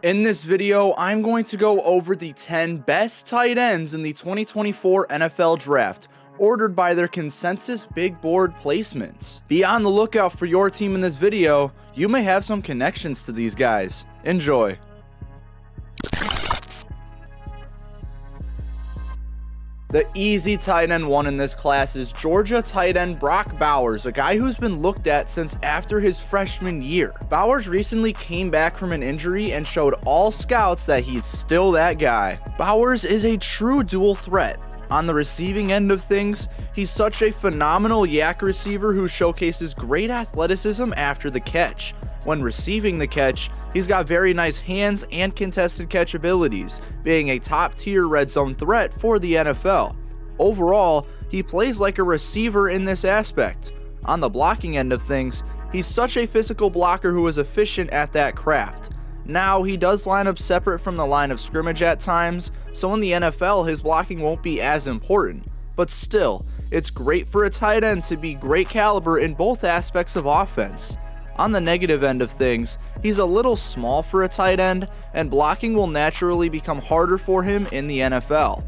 In this video, I'm going to go over the 10 best tight ends in the 2024 NFL Draft, ordered by their consensus big board placements. Be on the lookout for your team in this video. You may have some connections to these guys. Enjoy. The easy tight end one in this class is Georgia tight end Brock Bowers, a guy who's been looked at since after his freshman year. Bowers recently came back from an injury and showed all scouts that he's still that guy. Bowers is a true dual threat. On the receiving end of things, he's such a phenomenal yak receiver who showcases great athleticism after the catch. When receiving the catch, he's got very nice hands and contested catch abilities, being a top-tier red zone threat for the NFL. Overall, he plays like a receiver in this aspect. On the blocking end of things, he's such a physical blocker who is efficient at that craft. Now, he does line up separate from the line of scrimmage at times, so in the NFL, his blocking won't be as important. But still, it's great for a tight end to be great caliber in both aspects of offense. On the negative end of things, he's a little small for a tight end, and blocking will naturally become harder for him in the NFL.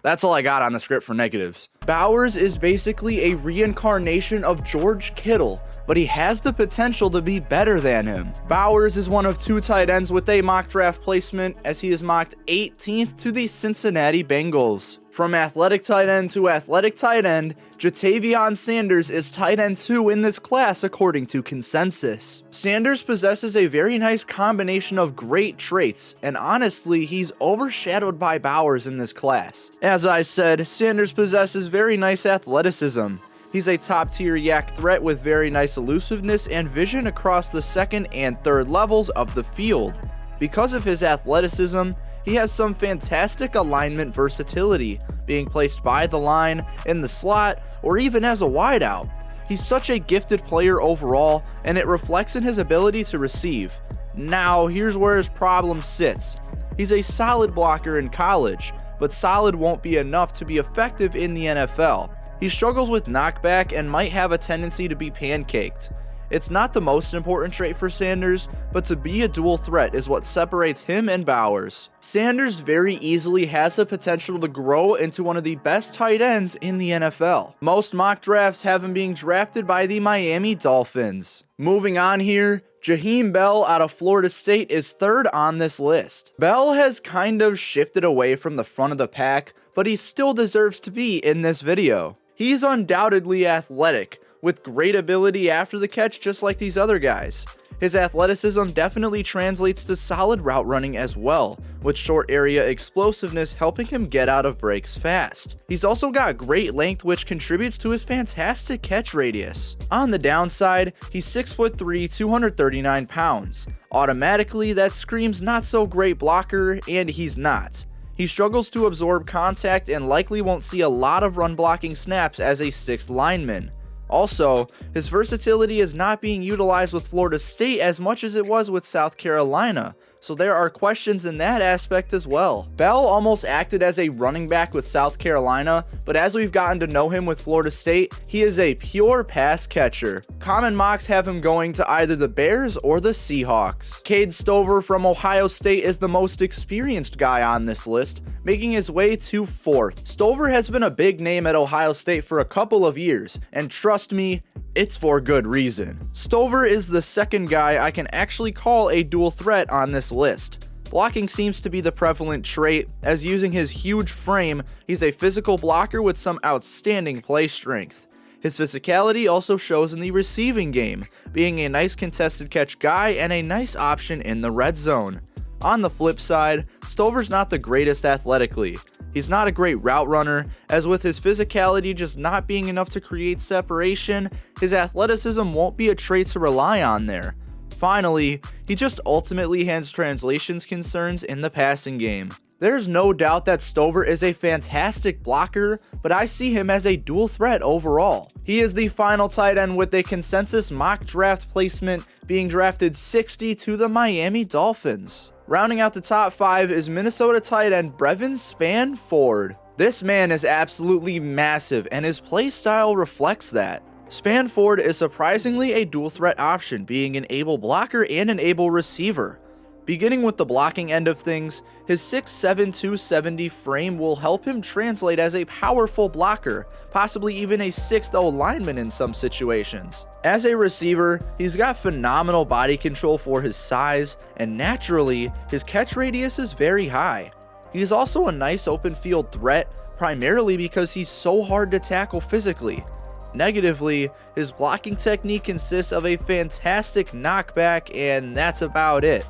That's all I got on the script for negatives. Bowers is basically a reincarnation of George Kittle, but he has the potential to be better than him. Bowers is one of two tight ends with a mock draft placement, as he is mocked 18th to the Cincinnati Bengals. From athletic tight end to athletic tight end, Ja'Tavion Sanders is tight end 2 in this class according to consensus. Sanders possesses a very nice combination of great traits, and honestly, he's overshadowed by Bowers in this class. As I said, Sanders possesses very nice athleticism. He's a top-tier yak threat with very nice elusiveness and vision across the second and third levels of the field. Because of his athleticism, he has some fantastic alignment versatility, being placed by the line, in the slot, or even as a wideout. He's such a gifted player overall, and it reflects in his ability to receive. Now, here's where his problem sits. He's a solid blocker in college, but solid won't be enough to be effective in the NFL. He struggles with knockback and might have a tendency to be pancaked. It's not the most important trait for Sanders, but to be a dual threat is what separates him and Bowers. Sanders very easily has the potential to grow into one of the best tight ends in the NFL. Most mock drafts have him being drafted by the Miami Dolphins. Moving on here, Jaheim Bell out of Florida State is third on this list. Bell has kind of shifted away from the front of the pack, but he still deserves to be in this video. He's undoubtedly athletic, with great ability after the catch just like these other guys. His athleticism definitely translates to solid route running as well, with short area explosiveness helping him get out of breaks fast. He's also got great length, which contributes to his fantastic catch radius. On the downside, he's 6'3", 239 pounds. Automatically, that screams not so great blocker, and he's not. He struggles to absorb contact and likely won't see a lot of run blocking snaps as a sixth lineman. Also, his versatility is not being utilized with Florida State as much as it was with South Carolina, so there are questions in that aspect as well. Bell almost acted as a running back with South Carolina, but as we've gotten to know him with Florida State, he is a pure pass catcher. Common mocks have him going to either the Bears or the Seahawks. Cade Stover from Ohio State is the most experienced guy on this list, making his way to 4th. Stover has been a big name at Ohio State for a couple of years, and trust me, it's for good reason. Stover is the second guy I can actually call a dual threat on this list. Blocking seems to be the prevalent trait, as using his huge frame, he's a physical blocker with some outstanding play strength. His physicality also shows in the receiving game, being a nice contested catch guy and a nice option in the red zone. On the flip side, Stover's not the greatest athletically. He's not a great route runner, as with his physicality just not being enough to create separation, his athleticism won't be a trait to rely on there. Finally, he just ultimately has translations concerns in the passing game. There's no doubt that Stover is a fantastic blocker, but I see him as a dual threat overall. He is the final tight end with a consensus mock draft placement, being drafted 60 to the Miami Dolphins. Rounding out the top 5 is Minnesota tight end Brevyn-Spann Ford. This man is absolutely massive, and his play style reflects that. Spann Ford is surprisingly a dual threat option, being an able blocker and an able receiver. Beginning with the blocking end of things, his 6'7", 270 frame will help him translate as a powerful blocker, possibly even a 6th lineman in some situations. As a receiver, he's got phenomenal body control for his size, and naturally, his catch radius is very high. He's also a nice open field threat, primarily because he's so hard to tackle physically. Negatively, his blocking technique consists of a fantastic knockback, and that's about it.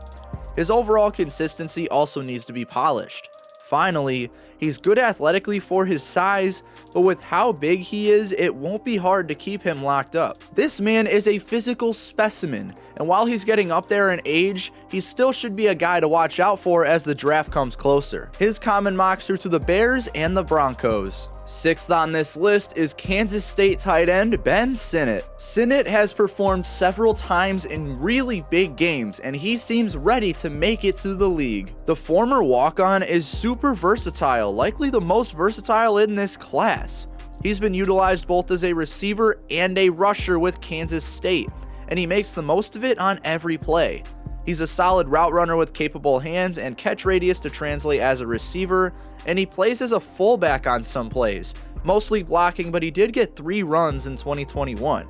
His overall consistency also needs to be polished. Finally, he's good athletically for his size, but with how big he is, it won't be hard to keep him locked up. This man is a physical specimen, and while he's getting up there in age, he still should be a guy to watch out for as the draft comes closer. His common mocks are to the Bears and the Broncos. 6th on this list is Kansas State tight end Ben Sinnott. Sinnott has performed several times in really big games, and he seems ready to make it to the league. The former walk-on is super versatile, likely the most versatile in this class. He's been utilized both as a receiver and a rusher with Kansas State, and he makes the most of it on every play. He's a solid route runner with capable hands and catch radius to translate as a receiver, and he plays as a fullback on some plays, mostly blocking, but he did get 3 runs in 2021.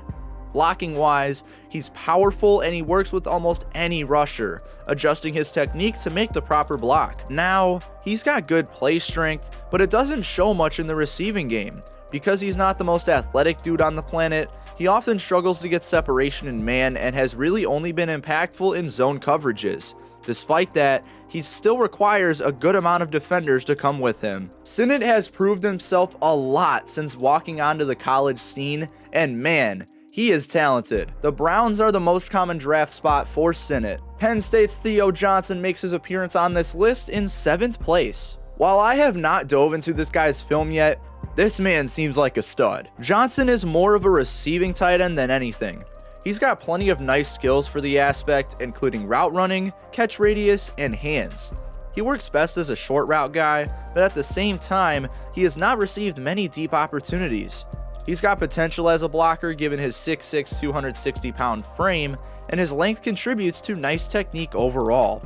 Blocking wise, he's powerful and he works with almost any rusher, adjusting his technique to make the proper block. Now, he's got good play strength, but it doesn't show much in the receiving game. Because he's not the most athletic dude on the planet, he often struggles to get separation in man and has really only been impactful in zone coverages. Despite that, he still requires a good amount of defenders to come with him. Sinnott has proved himself a lot since walking onto the college scene, and man, he is talented. The Browns are the most common draft spot for Sinnott. Penn State's Theo Johnson makes his appearance on this list in 7th place. While I have not dove into this guy's film yet, this man seems like a stud. Johnson is more of a receiving tight end than anything. He's got plenty of nice skills for the aspect, including route running, catch radius, and hands. He works best as a short route guy, but at the same time, he has not received many deep opportunities. He's got potential as a blocker given his 6'6", 260-pound frame, and his length contributes to nice technique overall.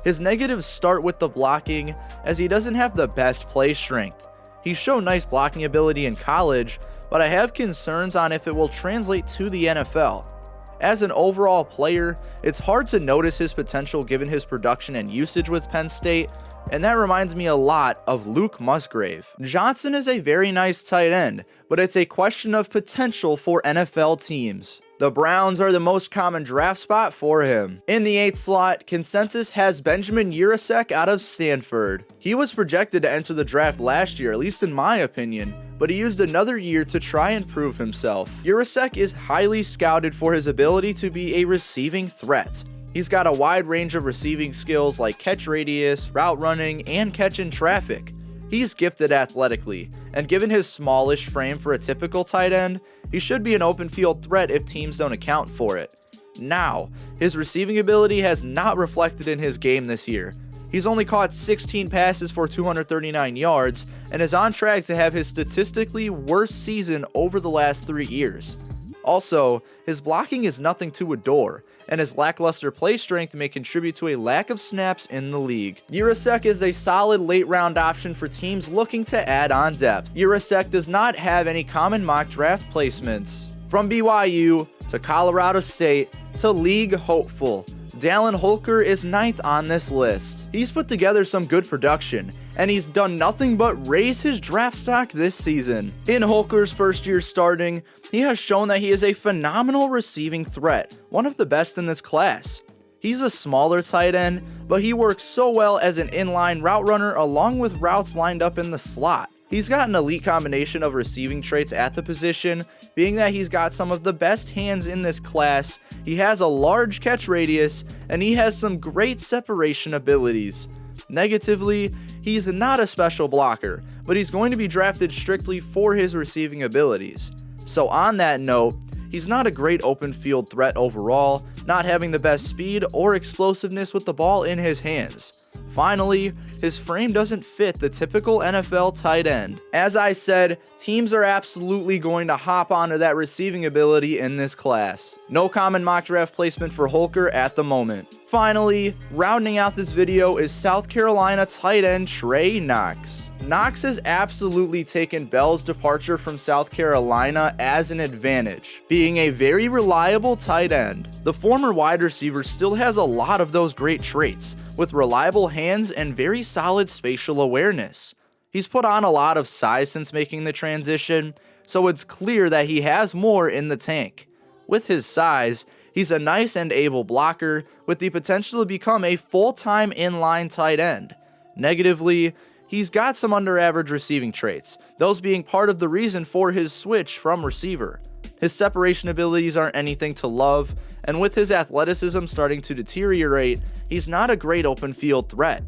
His negatives start with the blocking, as he doesn't have the best play strength. He's shown nice blocking ability in college, but I have concerns on if it will translate to the NFL. As an overall player, it's hard to notice his potential given his production and usage with Penn State, and that reminds me a lot of Luke Musgrave. Johnson is a very nice tight end, but it's a question of potential for NFL teams. The Browns are the most common draft spot for him. In the 8th slot, consensus has Benjamin Yurosek out of Stanford. He was projected to enter the draft last year, at least in my opinion, but he used another year to try and prove himself. Yurosek is highly scouted for his ability to be a receiving threat. He's got a wide range of receiving skills like catch radius, route running, and catch in traffic. He's gifted athletically, and given his smallish frame for a typical tight end, he should be an open field threat if teams don't account for it. Now, his receiving ability has not reflected in his game this year. He's only caught 16 passes for 239 yards, and is on track to have his statistically worst season over the last 3 years. Also, his blocking is nothing to adore, and his lackluster play strength may contribute to a lack of snaps in the league. Yurosek is a solid late-round option for teams looking to add on depth. Yurosek does not have any common mock draft placements. From BYU to Colorado State to league hopeful, Dallin Holker is 9th on this list. He's put together some good production, and he's done nothing but raise his draft stock this season. In Holker's first year starting, he has shown that he is a phenomenal receiving threat, one of the best in this class. He's a smaller tight end, but he works so well as an inline route runner along with routes lined up in the slot. He's got an elite combination of receiving traits at the position, being that he's got some of the best hands in this class, he has a large catch radius, and he has some great separation abilities. Negatively, he's not a special blocker, but he's going to be drafted strictly for his receiving abilities. So on that note, he's not a great open field threat overall, not having the best speed or explosiveness with the ball in his hands. Finally, his frame doesn't fit the typical NFL tight end. As I said, teams are absolutely going to hop onto that receiving ability in this class. No common mock draft placement for Holker at the moment. Finally, rounding out this video is South Carolina tight end Trey Knox. Knox has absolutely taken Bell's departure from South Carolina as an advantage, being a very reliable tight end. The former wide receiver still has a lot of those great traits, with reliable hands and very solid spatial awareness. He's put on a lot of size since making the transition, so it's clear that he has more in the tank. With his size, he's a nice and able blocker with the potential to become a full-time inline tight end. Negatively, he's got some under-average receiving traits, those being part of the reason for his switch from receiver. His separation abilities aren't anything to love, and with his athleticism starting to deteriorate, he's not a great open field threat.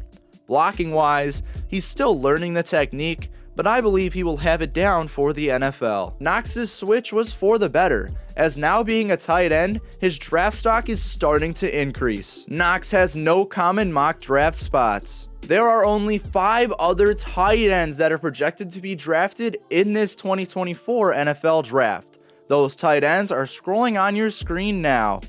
Blocking wise, he's still learning the technique, but I believe he will have it down for the NFL. Knox's switch was for the better, as now being a tight end, his draft stock is starting to increase. Knox has no common mock draft spots. There are only 5 other tight ends that are projected to be drafted in this 2024 NFL draft. Those tight ends are scrolling on your screen now.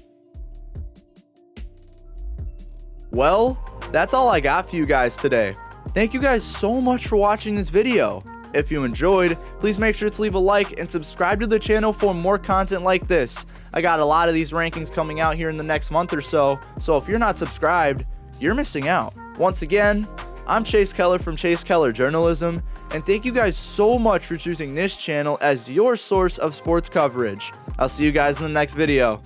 Well, that's all I got for you guys today. Thank you guys so much for watching this video. If you enjoyed, please make sure to leave a like and subscribe to the channel for more content like this. I got a lot of these rankings coming out here in the next month or so if you're not subscribed, you're missing out. Once again, I'm Chase Keller from Chase Keller Journalism, and thank you guys so much for choosing this channel as your source of sports coverage. I'll see you guys in the next video.